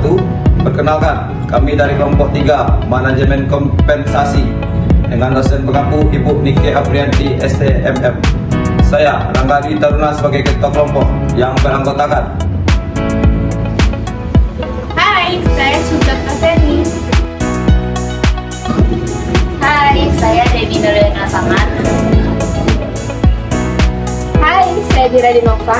wabarakatuh. Perkenalkan, kami dari kelompok 3 Manajemen Kompensasi dengan dosen pengampu Ibu Nike Aprianti STMM. Saya Rangga Dwi Taruna sebagai ketua kelompok yang beranggotakan. Hai, saya Sucat Kaseni. Hai, saya Debbie Nurliana Saman. Hai, saya Dira Dinova.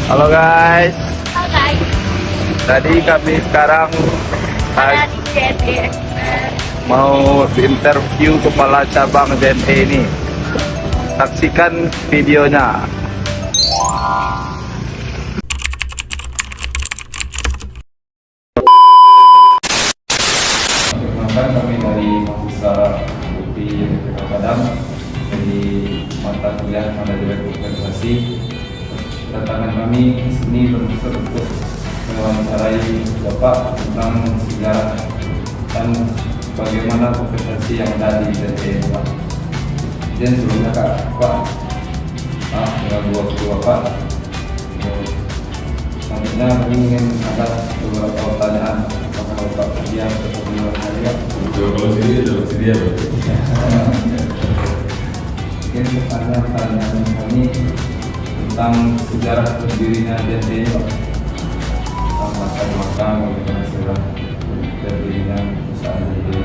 Halo guys, Halo guys, tadi kami sekarang ada di JNE Expert. mau interview kepala cabang JNE ini. Saksikan videonya. Perkenalkan, kami dari mahasiswa UPI Padang dari mata kuliah Manajemen Kompensasi. Kedatangan kami di sini bermaksud untuk mewawancarai Bapak tentang sejarah dan bagaimana kompensasi yang ada di JNE Pak. Dan sebelumnya Pak, dengan waktu Bapak, selanjutnya kami ingin ada beberapa pertanyaan. Apakah Bapak bersedia untuk menjawabnya? Kalau sedia berarti. Mungkin pertanyaan kami tentang sejarah berdirinya JNE Pak. Tentang latar belakang bagaimana sejarah berdirinya perusahaan JNE.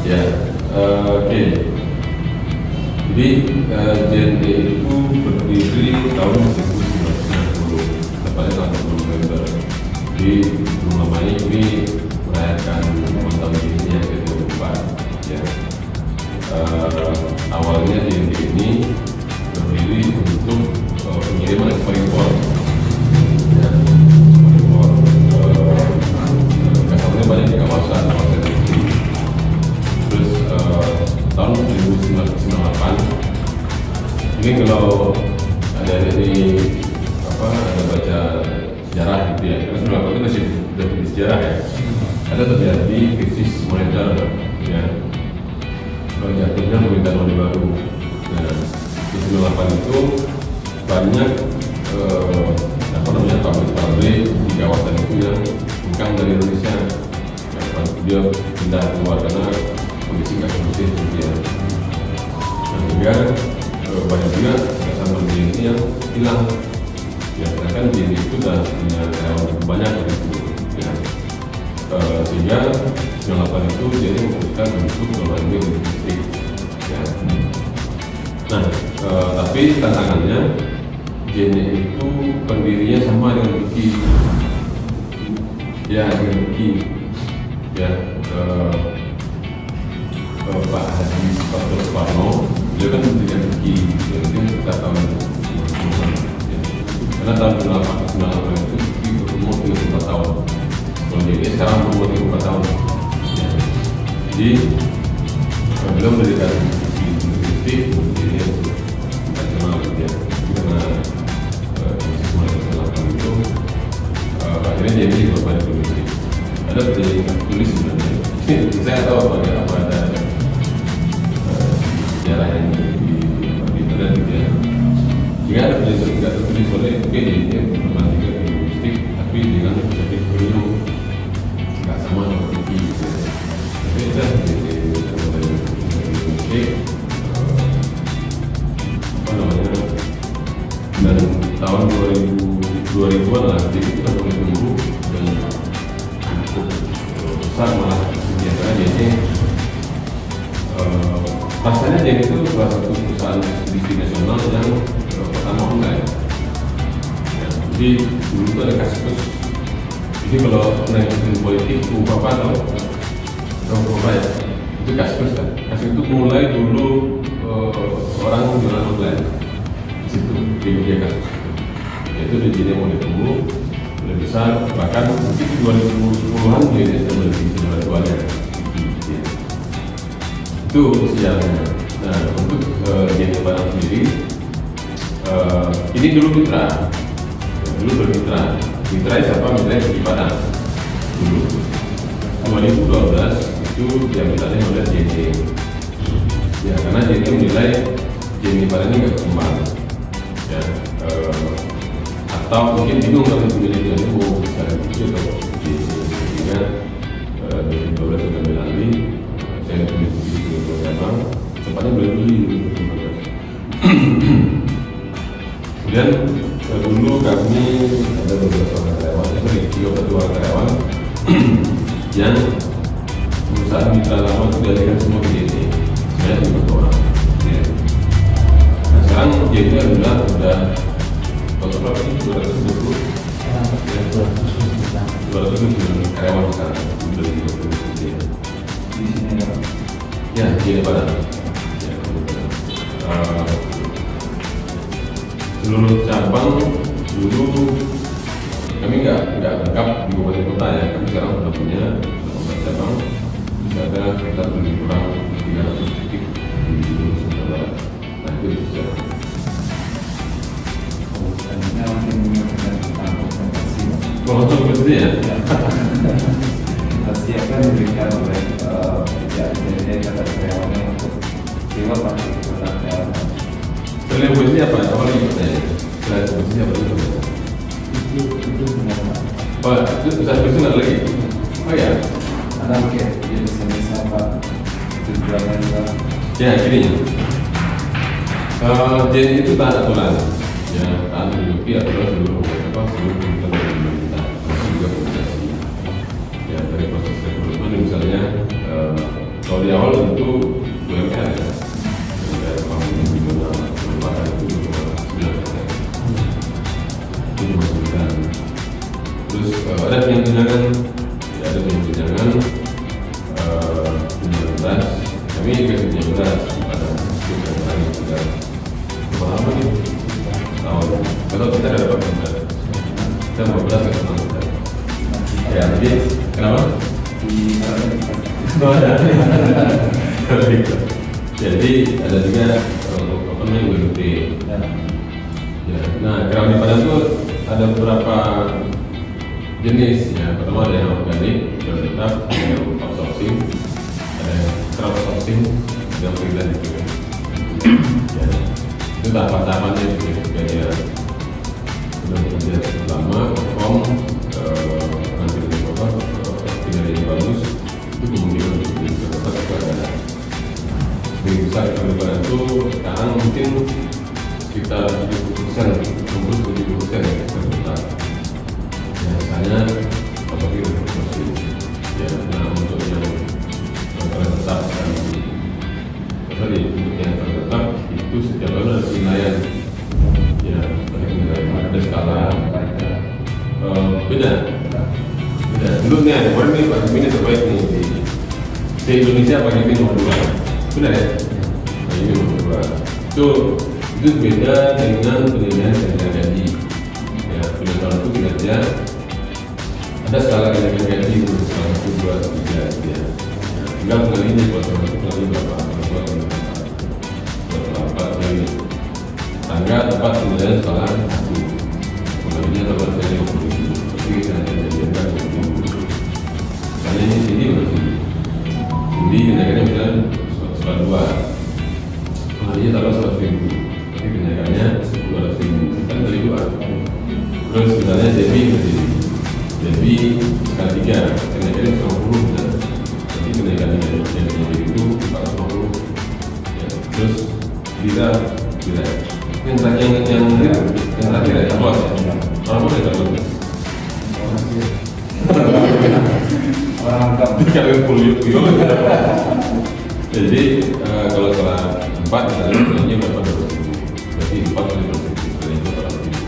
Ya, oke. Jadi JNE itu berdiri tahun 1990, tepatnya tahun 10 November. Jadi belum lamanya ini merayakan ulang tahun JNE yang ke-24. Ya. Awalnya JNE ini berdiri untuk pengiriman ekspor impor. Ya, ekspor kasarnya banyak di kawasan negeri. Terus tahun 1998 mungkin kalau ada baca sejarah gitu ya, karena 98 itu masih di sejarah ya, ada terjadi krisis moneter ya, jatuhnya pemerintahan Orde Baru. Nah, di 98 itu banyak pabrik di kawasan itu yang hengkang dari Indonesia. Ya, dia pindah keluar karena kondisi nggak kondusif gitu ya. Nah, sehingga banyak juga perusahaan ini yang hilang. Ya, karena kan JNE itu sudah punya karyawan banyak gitu. Ya. Sehingga 98 itu JNE memutuskan untuk melalui logistik. Ya. Nah, tapi tantangannya JNE itu pendirinya sama dengan UKI. Ya, dengan UKI. Ya, Pak Haji Soekarno, beliau kan mendirikan UKI, jadi kita tahun 90-an. Ya. Karena tahun 98 itu UKI berumur 34 tahun. Kalau JNE sekarang berumur 34 tahun. Ya. Jadi beliau mendirikan UKI logistik, kemudian nasional ya. Karena mulai dari itu akhirnya JNE berubah logistik. Ada perjanjian tulis sebenarnya. Saya tahu apa ada sejarah yang di internet gitu ya. Jika ada perjanjian tidak tertulis oleh JNE membantikan logistik, tapi dengan objektif premium nggak sama seperti gitu ya. Tapi ada JNE logistik apa namanya, dan tahun 2000-an lah, jadi kita mulai tumbuh dan cukup besar, malah biasanya JNE rasanya JNE itu salah satu perusahaan ekspedisi nasional yang pertama online. Ya, jadi dulu itu ada kasus, jadi kalau naik politik apa atau apa ya, itu kasus kan. Kasus itu mulai dulu orang jualan online di situ di media kasus. Yaitu di JNE mulai tumbuh, mulai besar, bahkan mungkin 2010-an JNE sudah melebihi jualannya. Itu sejarahnya. Nah, untuk JNE Padang sendiri, ini dulu mitra. dulu bermitra. Mitra siapa? Mitra di Padang dulu. 2012 itu diambilnya oleh JNE. Ya karena JNE menilai JNE Padang ini nggak berkembang. Ya, atau mungkin bingung kalau pemilihan ini mau bicara itu atau sehingga 2012 sudah melalui saya tulis di beberapa tempatnya beli kemudian dulu kami ada beberapa karyawan, tiga karyawan yang perusahaan mitra lama itu dialihkan semua ke JNE. Saya juga orang. Ya. Nah sekarang JNE adalah sudah total ini 220 karyawan sekarang dari di sini ya JNE Padang. Ya, seluruh cabang dulu kami nggak lengkap di kabupaten kota ya, kami sekarang sudah punya 14 cabang, bisa ada sekitar lebih kurang 300 titik di Sumatera Barat. Nah itu bisa. Selanjutnya mungkin mengenai tentang kompensasi. Kalau kompensasi ya? Kompensasi akan diberikan oleh pihak JNE kepada karyawannya untuk sewa pasti kepada karyawan. Selain kompensasi apa? Apa lagi pertanyaan? Selain kompensasi apa lagi? Itu benar. Oh, itu bisa nggak lagi? Oh ya? Ada mungkin dia bisa apa tujuannya juga. Ya, gini. JNE itu taat aturan. Ya, taat mengikuti aturan seluruh kementerian dari pemerintah. Masih juga kompensasi. Ya, dari proses rekrutmen misalnya, kalau di awal tentu UMR ya. Dari pamungkas gimana merupakan itu 9%. Itu dimasukkan. Terus ada tunjangan, ya ada tunjangan 19. Kami ke 19 pada bulan yang sudah berapa nih? Tahun. Kalau kita ada dapat 19. Kita 15 ke 16. Ya, jadi kenapa? Jadi ada juga apa namanya WLT. Ya, nah kerabat di Padang itu ada beberapa jenis ya. Pertama ada yang organik, yang tetap, ada yang outsourcing, ada yang crowdsourcing, ada yang freelance juga. Ya, itu tahapan-tahapannya juga dia sudah bekerja lama, perform, nanti dari bapak, kinerjanya bagus, itu kemungkinan untuk tetap kepada lebih besar kebebasan itu sekarang mungkin sekitar 70%, 60-70% ya tetap. Ya, misalnya kalau kita masih ya, nah untuk yang tetap dan tadi untuk yang tetap itu setiap tahun ada penilaian. Ya, ada skala beda. Dulu nih ada kemarin nih Pak Jimmy terbaik nih di Indonesia Pak Jimmy nomor 2, benar ya? Pak Jimmy nomor 2 itu beda dengan penilaian kenaikan gaji. Ya, penilaian tahun itu kinerja ada skala kenaikan gaji untuk skala 1, 2, 3 ya. Tinggal pengalinya kalau tahun itu kali berapa? Berapa kali? Tangga tempat penilaian skala 1, pengalinya tempat kali 50. Tapi kita hanya jadikan 50. Karena ini sini berarti jadi kenaikannya misalnya skala 2, pengalinya tambah 100.000. Tapi kenaikannya 200.000 kan dari 2. Terus misalnya Debbie skala 3 kenaikannya 90 dan jadi kenaikannya dari itu 450 ya. Terus bila yang terakhir ya apa ya? Orang boleh tak boleh? Orang anggap Kalau kuliah jadi kalau skala 4 misalnya nilainya berapa 200.000, berarti 4 kali 200.000 nilainya berapa ribu.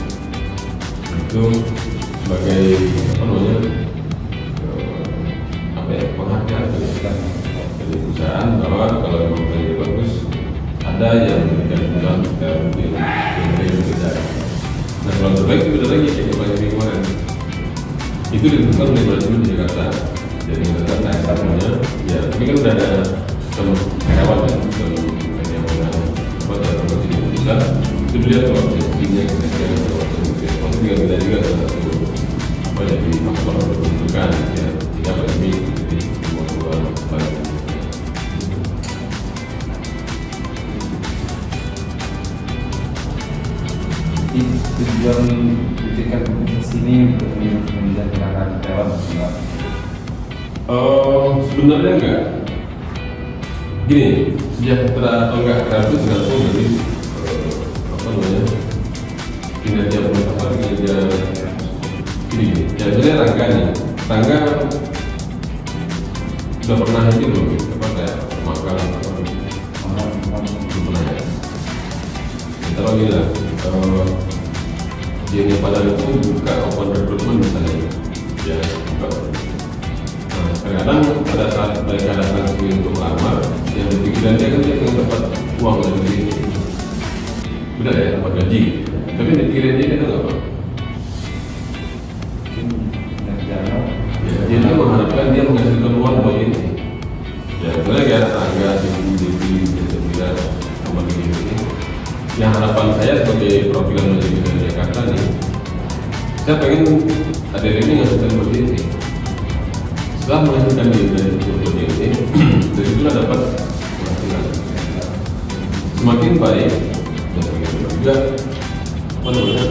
Itu sebagai apa namanya apa ya penghargaan dari perusahaan bahwa kalau memang nilainya bagus ada yang memberikan tunjangan kita mungkin yang berbeda. Nah kalau terbaik itu beda lagi kayak banyak yang kemarin itu ditentukan oleh manajemen di Jakarta. Jadi kita naik satunya ya tapi kan udah ada sistem karyawan kan sistem yang apa dalam di pusat itu dilihat kalau posisinya kemudian waktu juga beda juga salah satu apa jadi faktor menentukan ya tidak pandemi jadi dua baik. Tujuan bikin kompetisi ini untuk menjadikan karyawan enggak? Sebenarnya enggak. Gini, sejahtera atau enggak karena itu tergantung dari apa namanya kinerja pemerintah, kinerja ini. Ya sebenarnya Rangga udah pernah itu belum? Apa kayak makan belum pernah ya? Kita lagi lah. Dia padahal itu buka open recruitment misalnya, ya buka. Nah, kadang-kadang pada saat mereka datang untuk melamar, yang dipikiran dia kan dia ingin dapat uang dari benar ya, dapat gaji. Tapi dipikiran dia kan apa? Ya, dia mengharapkan dia menghasilkan uang buat ini. Ya, sebenarnya kayak Rangga, Devi, nomor ini. Yang harapan saya sebagai perwakilan dari Jakarta nih, saya pengen ada ini menghasilkan buat ini. Setelah menghasilkan diri dari buat ini, dari situlah dapat penghasilan. Semakin baik dan semakin juga apa namanya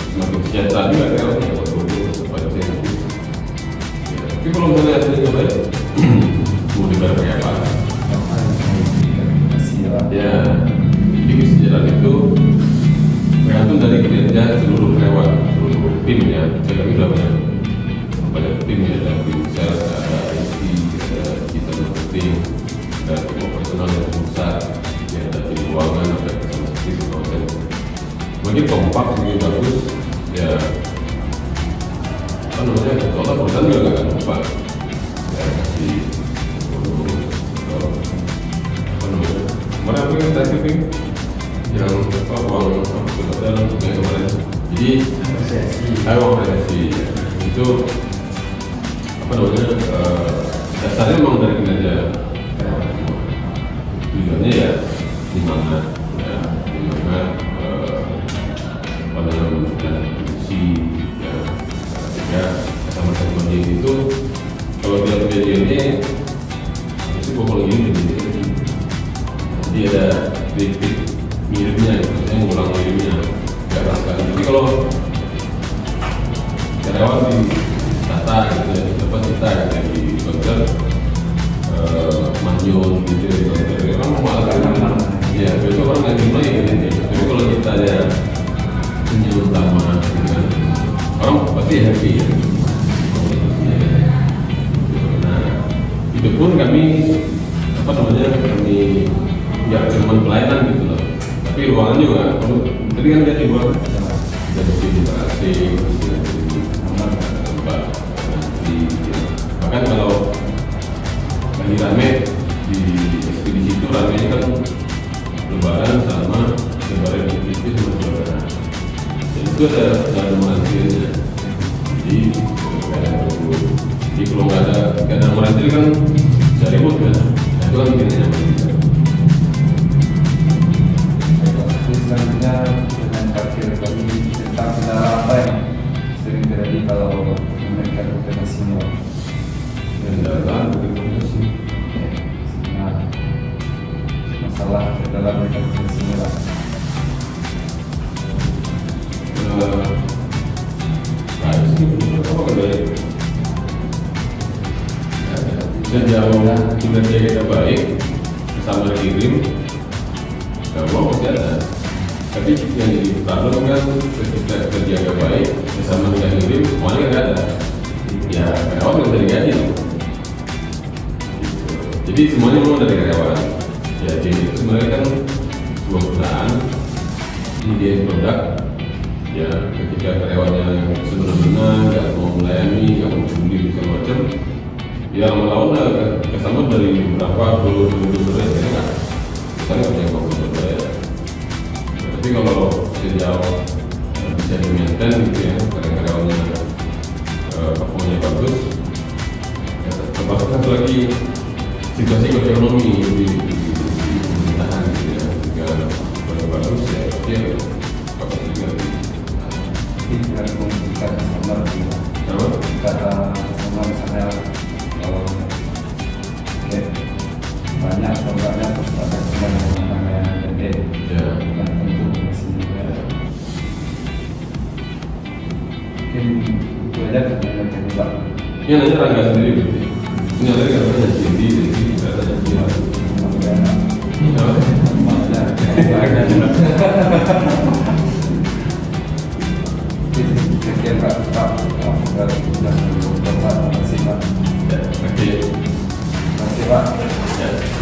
semakin sejahtera juga kalau dapat produk pada saya nanti. Tapi kalau misalnya hasilnya baik, mau dibayar pakai apa? Ya. Jadi sejarah itu tergantung dari kinerja seluruh karyawan, seluruh tim ya. Kami sudah banyak tim ya, ada tim sales, ada IT, ada digital marketing, ada tim operasional yang besar, ya, ada tim keuangan, ada tim konten. Makin kompak, makin bagus, ya. Apa namanya? Soalnya perusahaan juga nggak akan lupa. Ya kasih apa namanya? Mana apa yang tadi ping? Yang apa uang hotel yang kemarin. Jadi apresiasi itu apa namanya dasarnya memang dari kinerja tujuannya ya di mana apa namanya dan fungsi ya sama-sama itu kalau dia kejadiannya itu pokoknya ini jadi ada kritik miripnya, saya mengulang miripnya gak rasakan. Jadi kalau karyawan di tata gitu ya, tempat kita gitu, di konser manyun gitu di konser, orang mau malah ya besok orang nggak dimulai gitu. Tapi kalau kita ada senyum sama gitu kan, orang pasti happy ya. Nah itu pun kami apa namanya kami ya cuma pelayanan gitu loh. Tapi ruangan juga, tadi kan dia di luar, ada di interaksi, bahkan kalau lagi rame di ekspedisi itu ramenya kan lebaran sama lebaran itu sama lebaran. Dan itu ada merantilnya. Jadi kalau nggak ada merantil kan bisa ribut kan, nah, itu kan bikin nyaman. Selanjutnya dengan parkir bagi tentang kendala apa yang sering terjadi kalau mereka kompetisi ini. Kendala kompetisi. Nah, masalah kendala mereka kompetisi ini lah. Sejauh kinerja kita baik, sama kirim, mau pasti ada. Tapi yang jadi problem kan ketika kerja nggak baik, sama dengan kirim, semuanya nggak ada. Ya karyawan nggak bisa digaji. Jadi semuanya memang dari karyawan. Ya jadi itu sebenarnya kan sebuah perusahaan, ini dia produk. Ya ketika karyawannya sebenarnya nggak mau melayani, nggak mau peduli segala macam, ya lama-lama kesama dari beberapa puluh ya nggak, kita nggak punya komputer ya. Tapi kalau sejauh bisa di-maintain gitu ya, karyawannya performanya bagus, ya, termasuk satu lagi situasi ekonomi di pemerintahan gitu ya, jika bagus ya, menunjukkan customer gitu. Apa? Kata customer misalnya kalau kayak banyak atau enggaknya terus ada customer yang namanya gede Ya. dan tentu di sini mungkin itu aja yang terlibat. Ini nanya Rangga sendiri berarti. Ini ada yang katanya Cindy, jadi katanya dia. Sekian Pak, terima kasih Pak. Ya, oke. Terima kasih Pak. Ya.